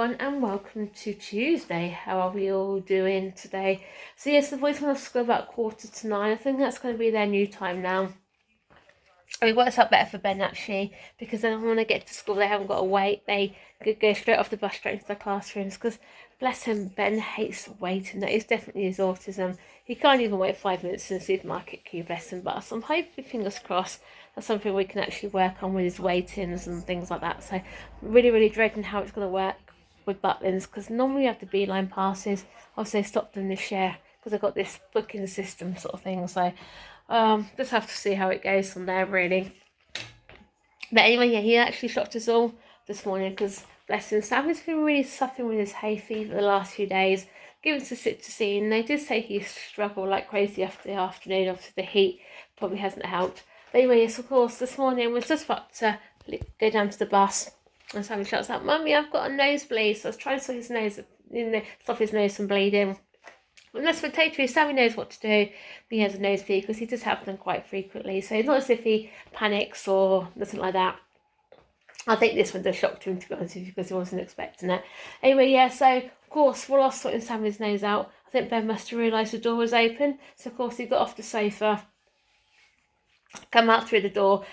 everyone, and welcome to Tuesday. How are we all doing today? So yes, the boys went off school about 8:45. I think that's going to be their new time now. It works out better for Ben actually, because then when they get to school they haven't got to wait. They could go straight off the bus straight into their classrooms, because bless him, Ben hates waiting. That is definitely his autism. He can't even wait 5 minutes in the supermarket queue, bless him. But I'm hoping, fingers crossed, that's something we can actually work on with his waitings and things like that. So really dreading how it's going to work with Butlins, because normally you have the beeline passes. Obviously they stopped them this year because they've got this booking system sort of thing. So just have to see how it goes from there, really. But anyway, yeah, he actually shocked us all this morning, because bless him, Sam has been really suffering with his hay fever the last few days, given to Citrusine. They did say he struggled like crazy after the afternoon. Obviously the heat probably hasn't helped. But anyway, yes, of course, this morning was just about to go down to the bus, and Sammy shouts out, "Mummy, I've got a nosebleed." So I was trying to stop his nose, stop his nose from bleeding. Unless potatoes, Sammy knows what to do when he has a nosebleed, because he does have them quite frequently. So it's not as if he panics or nothing like that. I think this one does shock him, to be honest with you, because he wasn't expecting it. Anyway, yeah, so of course, while I was sorting Sammy's nose out, I think Ben must have realised the door was open. So of course he got off the sofa, come out through the door,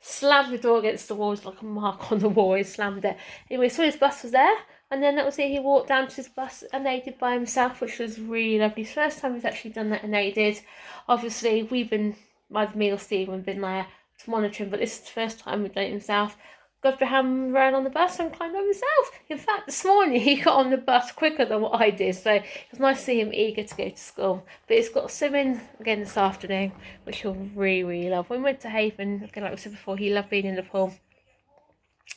slammed the door against the wall. It's like a mark on the wall. He slammed it. Anyway, so his bus was there. And then that was it. He walked down to his bus unaided by himself, which was really lovely. It's the first time he's actually done that unaided. Obviously, we've been, either me or Stephen, been there to monitor him, but this is the first time we've done it himself. Abraham ran on the bus and climbed on himself. In fact, this morning he got on the bus quicker than what I did, so it was nice to see him eager to go to school. But he's got swimming again this afternoon, which he'll really love. When we went to Haven, again, like we said before, he loved being in the pool.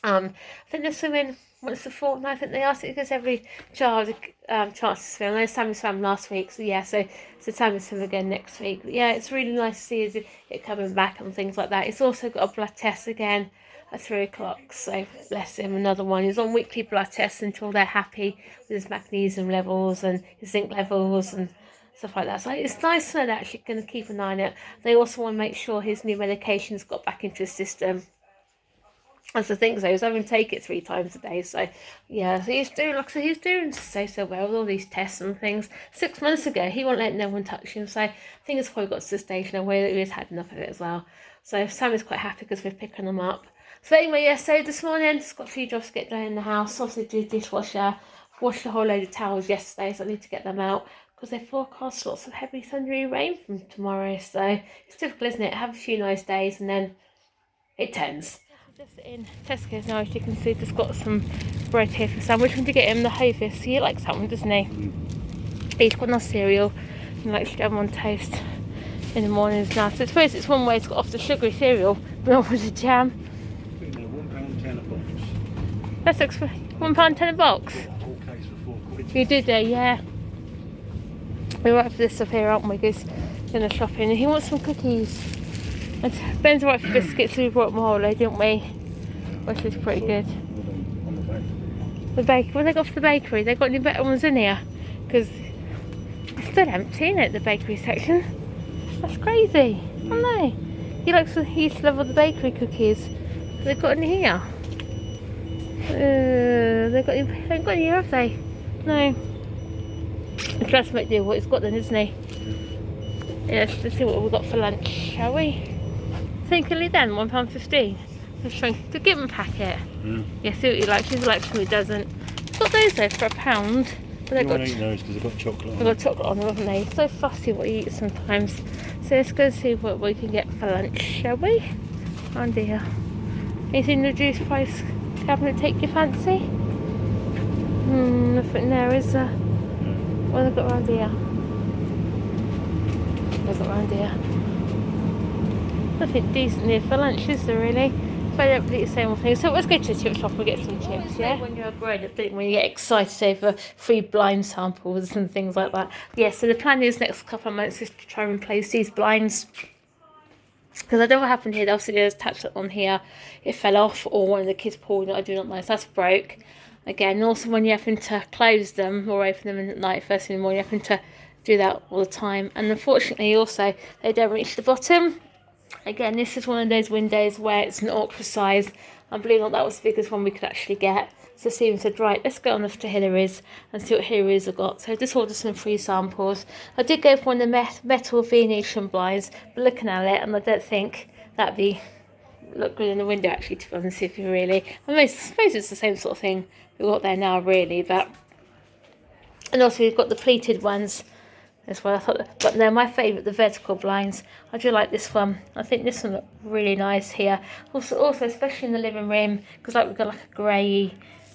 I think they're swimming once a fortnight. I think they ask it, because every child chance to swim. I know Sammy swam last week, so yeah, so Sammy swim again next week. But yeah, it's really nice to see it coming back and things like that. He's also got a blood test again at 3 o'clock, so bless him, another one. He's on weekly blood tests until they're happy with his magnesium levels and his zinc levels and stuff like that. So it's nice to know they're actually going to keep an eye on it. They also want to make sure his new medication's got back into his system. That's the thing, so he's having to take it 3 times a day. So yeah, so he's doing, like I said, he's doing so well with all these tests and things. 6 months ago, he won't let no one touch him. So I think it's probably got to the stage now where he has had enough of it as well. So Sam is quite happy because we're picking them up. So anyway, yeah, so this morning, just got a few jobs to get done in the house. Obviously do dishwasher, washed a whole load of towels yesterday, so I need to get them out, because they forecast lots of heavy thundery rain from tomorrow. So it's typical, isn't it? Have a few nice days and then it turns. Just in Tesco's now, as you can see, just got some bread here for Sam. We're trying to get him the Hovis. He likes that one, doesn't he? He's got nice cereal and likes to get him on toast in the mornings now. So I suppose it's one way to get off the sugary cereal, but not with the jam. £1.10 a box. That's £1.10 a box. Yeah, whole case for £4. You did there, yeah. We're right for this stuff here, aren't we? Because we're going to shop in. And he wants some cookies. And Ben's right for biscuits, so we brought them a whole load, didn't we? Which is pretty good. The bakery. What they got for the bakery? They got any better ones in here? Because it's still empty, isn't it, the bakery section? That's crazy. I don't know. He used to love all the bakery cookies. They've got any here? They haven't got any here, have they? No. It's just make do what he's got then, isn't he? Yeah, let's see what we've got for lunch, shall we? Thinkily then, £1.15. Let's try to give him a packet. Yeah, see what he likes. He likes what he doesn't. I've got those though for £1. But they've got eat those because they've got chocolate on them. They've got chocolate on them, haven't they? So fussy what he eats sometimes. So let's go see what we can get for lunch, shall we? Oh dear. Anything in the juice price cabinet take your fancy? Nothing there, is there? What have they got around here? What's got around here? Nothing decent here for lunch, is there really? If I don't really the same thing. So let's go to the chip shop and get some chips, yeah? When you're a grown up, when you get excited over free blind samples and things like that. Yeah, so the plan is next couple of months is to try and replace these blinds. Because I don't know what happened here. Obviously there's attached on here. It fell off, or one of the kids pulled it. I do not know. So that's broke. Again, also when you're having to close them or open them at night, first thing in the morning, you're having to do that all the time. And unfortunately also, they don't reach the bottom. Again, this is one of those windows where it's an awkward size. I believe that was the biggest one we could actually get. So Stephen said, right, let's go on off to Hillary's and see what Hillary's have got. So I just ordered some free samples. I did go for one of the metal Venetian blinds, but looking at it, and I don't think that'd be look good in the window actually, to be honest with you, really. I mean, I suppose it's the same sort of thing we've got there now, really, but... And also we've got the pleated ones as well. I thought, but no, my favourite, the vertical blinds. I do like this one. I think this one looked really nice here. Also, especially in the living room, because like we've got like a grey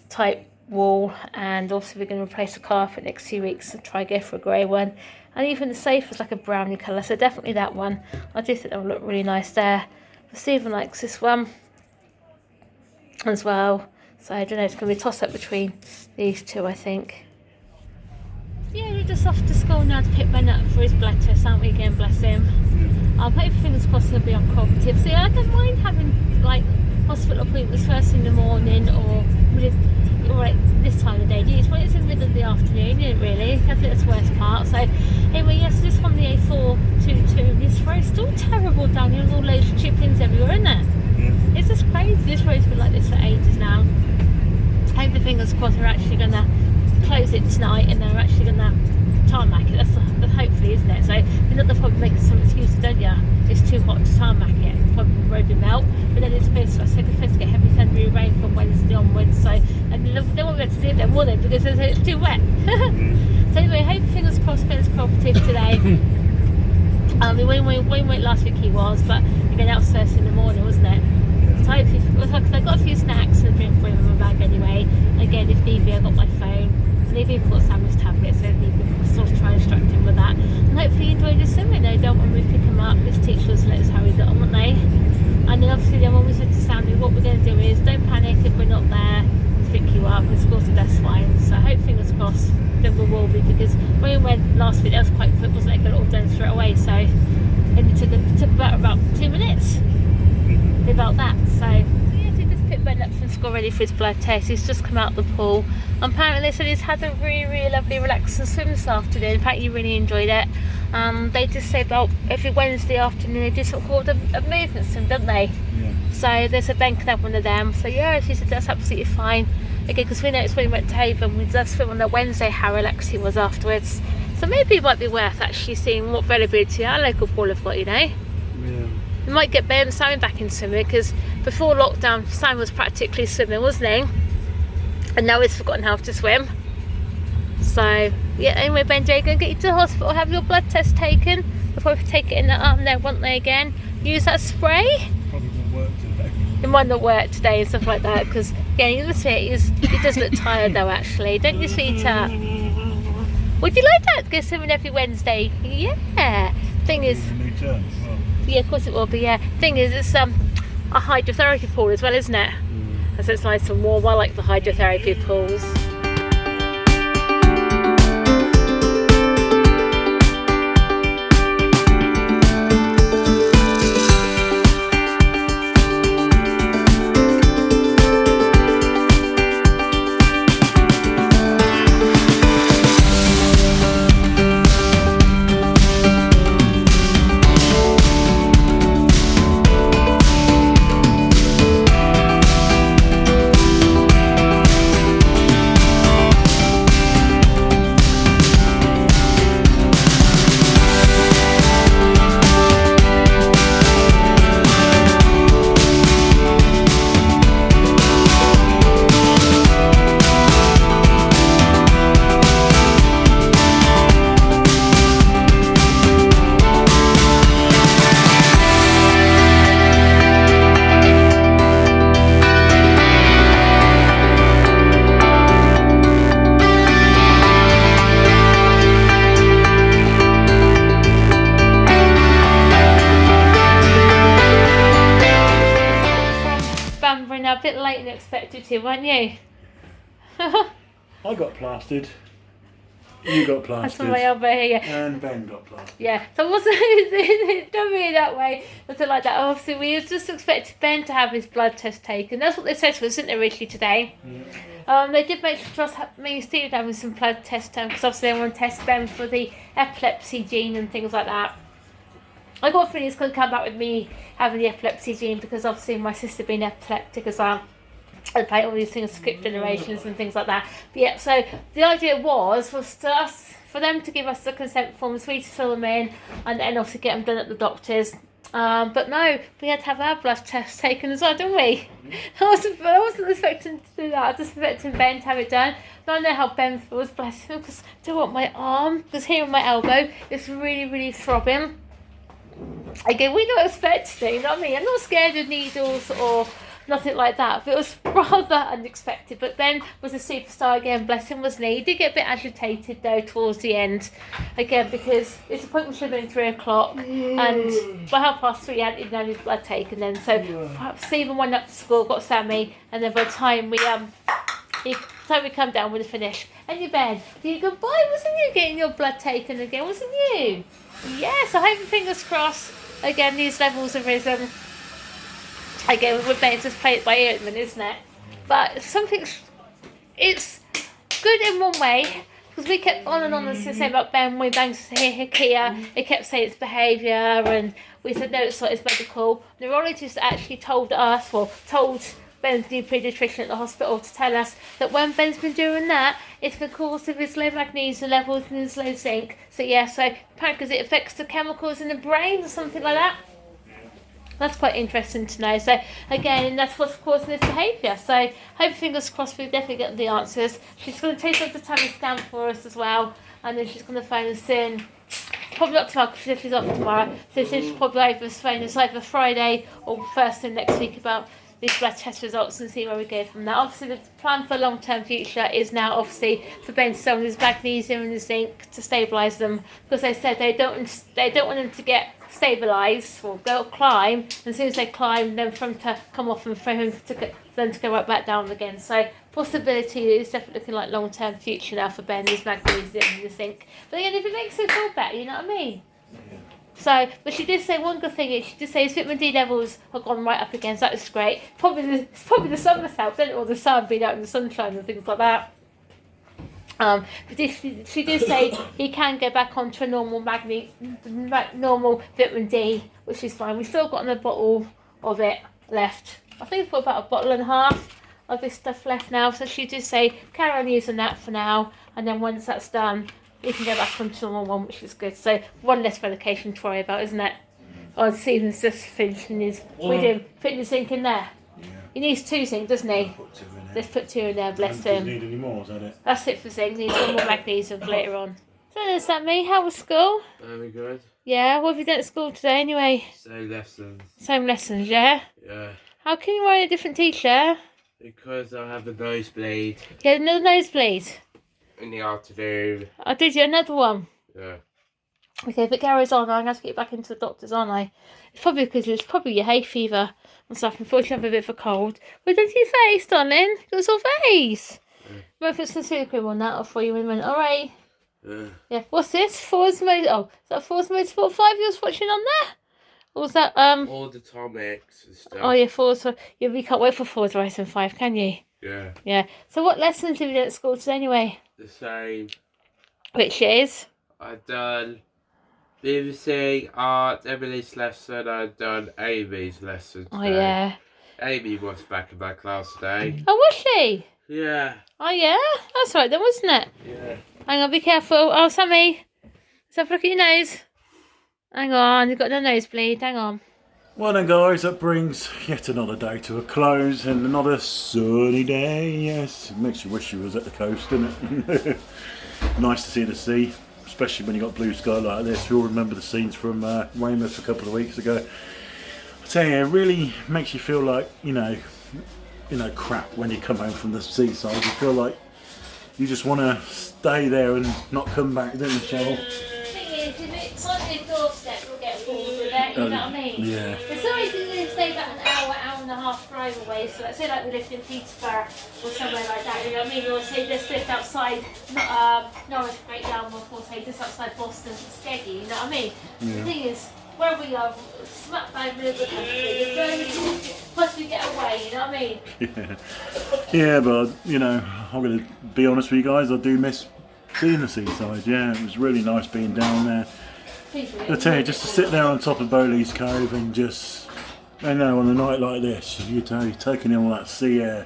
type wall, and also we're going to replace the carpet next 2 weeks and try go for a grey one. And even the sofa's like a browny colour, so definitely that one. I do think that would look really nice there. But Stephen likes this one as well. So I don't know, it's going to be a toss up between these two, I think. Yeah, we're just off to school now to pick Ben up for his blood test, aren't we again, bless him. I'll hope fingers crossed he'll be on cognitive. See, I don't mind having like hospital appointments first in the morning or this time of day. It's when it's in the middle of the afternoon, isn't it, really? I think that's the worst part. So anyway, yes, this on the A422, this road's still terrible down here with all those chippings everywhere, isn't it? Yeah. It's just crazy. This road's been like this for ages now. Hope the fingers crossed we're actually going to close it tonight and they're actually going to tarmac it. That's hopefully, isn't it? So you know, they'll probably make some excuses, don't you? It's too hot to tarmac it. Probably the road will melt, but then it's supposed to get heavy thundery rain from Wednesday onwards. So and they won't be able to do it then, will they? Because it's too wet. So anyway, hope fingers crossed Ben's cooperative today. We went last week he was, but again that was first in the morning, wasn't it? So hopefully, because I got a few snacks and a drink for him in my bag anyway. Again, if need be, I got my phone. Levi got Sam's tablet, so Levi can sort of try and instruct him with that. And hopefully he enjoyed his swimming. They don't want me to pick him up. His teachers let us how he got on, won't they? And then obviously then when we said to Sammy, what we're going to do is don't panic if we're not there. We'll pick you up. And school said that's fine. So I hope fingers crossed that we will be, because when we went last week, that was quite quick, wasn't it? Got it all done straight away. So it took about 2 minutes. About that. So picked Ben up from school ready for his blood test. He's just come out of the pool. And apparently they said he's had a really lovely relaxing swim this afternoon. In fact, he really enjoyed it. They just say about every Wednesday afternoon they do something called a movement swim, don't they? Yeah. So they said Ben can have one of them. So yeah, she said that's absolutely fine. Again, because we noticed when we went to Haven, we did swim on the Wednesday how relaxed he was afterwards. So maybe it might be worth actually seeing what availability our local pool have got, you know? Yeah. We might get Ben and Simon back in swimming, because before lockdown Simon was practically swimming, wasn't he? And now he's forgotten how to swim. So yeah, anyway, Benji, going to get you to the hospital, have your blood test taken. They'll probably take it in the arm there, won't they, again? Use that spray. Probably won't work today. It might not work today and stuff like that, because again, you must say he does look tired though, actually, don't you, sweetheart? Would you like that? Go swimming every Wednesday? Yeah. Thing is, yeah, of course it will be. Yeah. Thing is, it's a hydrotherapy pool as well, isn't it? So it's nice and warm. I like the hydrotherapy pools. A bit later than expected to, weren't you? I got plastered. You got plastered. That's on my elbow here. And Ben got plastered. Yeah. So it don't be that way. Nothing like that. Obviously, we just expected Ben to have his blood test taken. That's what they said to us, didn't they, originally today? Yeah. They did make sure me and Steve having some blood tests done, because obviously they want to test Ben for the epilepsy gene and things like that. I got a feeling it's going to come back with me having the epilepsy gene, because obviously my sister being epileptic as well. and play all these things, script generations and things like that. But yeah, so the idea was for them to give us the consent forms, we to fill them in, and then obviously get them done at the doctor's. But no, we had to have our blood test taken as well, didn't we? I wasn't expecting to do that. I was just expecting Ben to have it done. But I know how Ben feels, bless him, because do you want my arm? Because here on my elbow, it's really, really throbbing. Again, we're not expecting it, you know what I mean? I'm not scared of needles or nothing like that, but it was rather unexpected. But Ben was a superstar again, bless him, wasn't he? He did get a bit agitated though towards the end, again, because his appointment should have been 3 o'clock, and by 3:30 he hadn't even had his blood taken then. So Stephen went up to school, got Sammy, and then by the time we come down, we'd have finished. And you, Ben, you go, boy, wasn't you getting your blood taken again, wasn't you? Yes, I hope, fingers crossed, again, these levels have risen. Again, we're better just play it by ear at the minute, isn't it? But it's good in one way, because we kept on and on and saying about Ben, we banged here, it kept saying it's behaviour, and we said no, it's not, it's medical. The neurologist actually told Ben's new paediatrician at the hospital to tell us that when Ben's been doing that, it's because of his low magnesium levels and his low zinc. So yeah, so apparently because it affects the chemicals in the brain or something like that. That's quite interesting to know. So again, that's what's causing this behaviour. So hope, fingers crossed, we definitely get the answers. She's going to take up the tummy scan for us as well, and then she's going to phone us in. Probably not tomorrow because she's off tomorrow. So she's probably phone us either Friday or first thing next week about these blood test results and see where we go from there. Obviously, the plan for long-term future is now obviously for Ben to sell his magnesium and his zinc to stabilise them, because they said they don't want them to get stabilised or go climb, and as soon as they climb, then for them to come off and for them to go right back down again. So possibility is definitely looking like long-term future now for Ben, his magnesium and his zinc. But again, if it makes him feel better, you know what I mean? So, but she did say one good thing is she did say his vitamin D levels have gone right up again, so that was great. It's probably the sun must help, isn't it? Or the sun, being out in the sunshine and things like that. But she did say he can go back onto a normal normal vitamin D, which is fine. We've still got a bottle of it left. I think we've got about 1.5 bottles of this stuff left now. So she did say carry on using that for now, and then once that's done, we can go back onto normal one, which is good. So one less medication to worry about, isn't it? Oh, Stephen's just finishing his putting his zinc in there. Yeah. He needs 2 zinc, doesn't he? Let's put 2 in there, bless him. Need any more, is that it? That's it for zinc. Needs one more magnesium later on. So then, Sammy, how was school? Very good. Yeah, what have you done at school today anyway? Same lessons. Same lessons, yeah? Yeah. How can you wear a different t-shirt? Because I have a nosebleed. You had another nosebleed? In the afternoon. Oh, did you? Another one? Yeah. Okay, if it carries on, I'm going to have to get back into the doctors, aren't I? It's probably your hay fever and stuff. Unfortunately, I have a bit of a cold. But don't your face, darling. It was your face. Yeah. Might put some cream on that for you in a minute. All right. Yeah. What's this? Force mode. Oh, is that Force mode Sport 5 you was watching on there? Or was that all the Atomics and stuff. Oh yeah, Forza. Yeah, we can't wait for Forza Racing 5, can you? Yeah. Yeah. So what lessons have you done at school today anyway? The same. Which is? I've done BBC, art, Emily's lesson. I've done Amy's lesson today. Oh yeah. Amy was back in my class today. Oh, was she? Yeah. Oh yeah? That's right then, wasn't it? Yeah. Hang on, be careful. Oh, Sammy. Let's have a look at your nose. Hang on, you've got no nosebleed. Hang on. Well then guys, that brings yet another day to a close and another sunny day. Yes, it makes you wish you was at the coast, doesn't it? Nice to see the sea, especially when you got blue sky like this. We all remember the scenes from Weymouth a couple of weeks ago. I tell you, it really makes you feel like, you know, crap when you come home from the seaside. You feel like you just want to stay there and not come back, don't you, Cheryl? If it's on your doorstep, you'll get bored with it, you know what I mean? Yeah. It's always to stay about an hour and a half drive away, so let's say like we lived in Peterborough or somewhere like that, you know what I mean? Or say just lived outside Norwich, Great Yarmouth, or say just outside Boston, Skeggy, you know what I mean? Yeah. The thing is, where we are, smack bang middle of the country, plus we get away, you know what I mean? Yeah, but, you know, I'm going to be honest with you guys, I do miss seeing the seaside. Yeah, it was really nice being down there. I tell you, just to sit there on top of Bowley's Cove and just, I know, on a night like this, you're taking in all that sea air,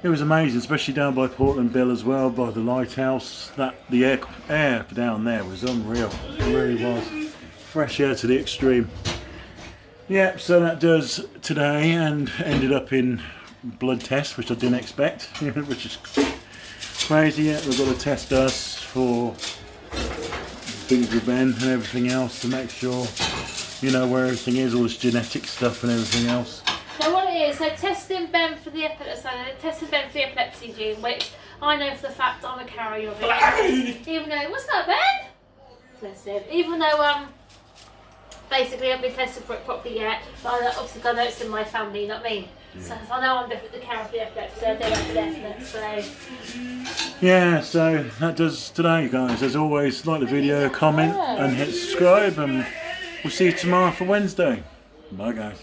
It was amazing, especially down by Portland Bill as well, by the lighthouse. The air down there was unreal. It really was. Fresh air to the extreme. Yeah, so that does today, and ended up in blood test, which I didn't expect, which is crazy. Yeah, we've got to test us for things with Ben and everything else to make sure, you know, where everything is, all this genetic stuff and everything else. So what it is, so testing Ben for the epilepsy gene, which I know for the fact I'm a carrier of it. Even though, what's that, Ben? Bless him. Even though basically I haven't been tested for it properly yet, but I obviously I know it's in my family, you know what I mean? Yeah. So I know I'm definitely the carrier of the epilepsy, so I don't have the epilepsy, so... Yeah, so that does today, guys. As always, like the video, comment and hit subscribe, and we'll see you tomorrow for Wednesday. Bye, guys.